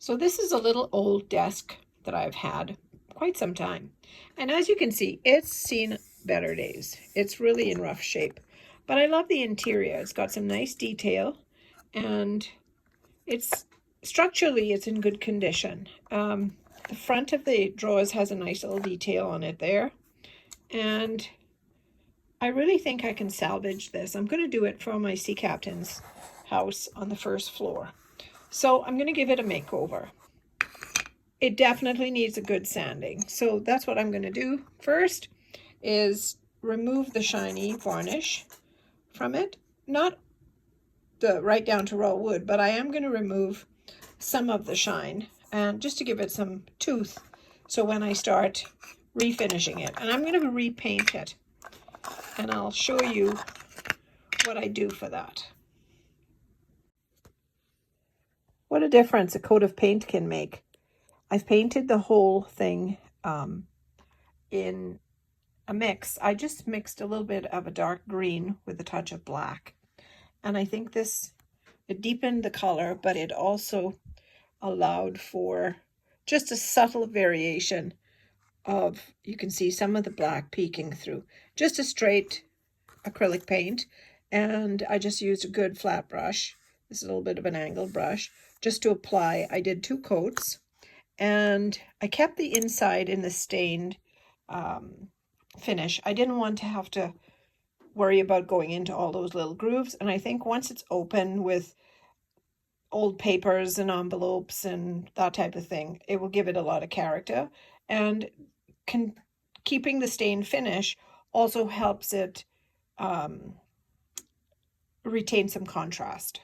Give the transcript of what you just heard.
So this is a little old desk that I've had quite some time. And as you can see, it's seen better days. It's really in rough shape. But I love the interior. It's got some nice detail and it's structurally it's in good condition. The front of the drawers has a nice little detail on it there. And I really think I can salvage this. I'm going to do it for my sea captain's house on the first floor. So I'm going to give it a makeover. It definitely needs a good sanding. So that's what I'm going to do first is remove the shiny varnish from it. Not the right down to raw wood, but I am going to remove some of the shine and just to give it some tooth. So when I start refinishing it, and I'm going to repaint it, and I'll show you what I do for that. What a difference a coat of paint can make. I've painted the whole thing in a mix. I just mixed a little bit of a dark green with a touch of black. And I think it deepened the color, but it also allowed for just a subtle variation of, you can see some of the black peeking through. Just a straight acrylic paint. And I just used a good flat brush. This is a little bit of an angled brush just to apply. I did 2 coats. And I kept the inside in the stained finish. I didn't want to have to worry about going into all those little grooves. And I think once it's open with old papers and envelopes and that type of thing, it will give it a lot of character. And keeping the stained finish also helps it retain some contrast.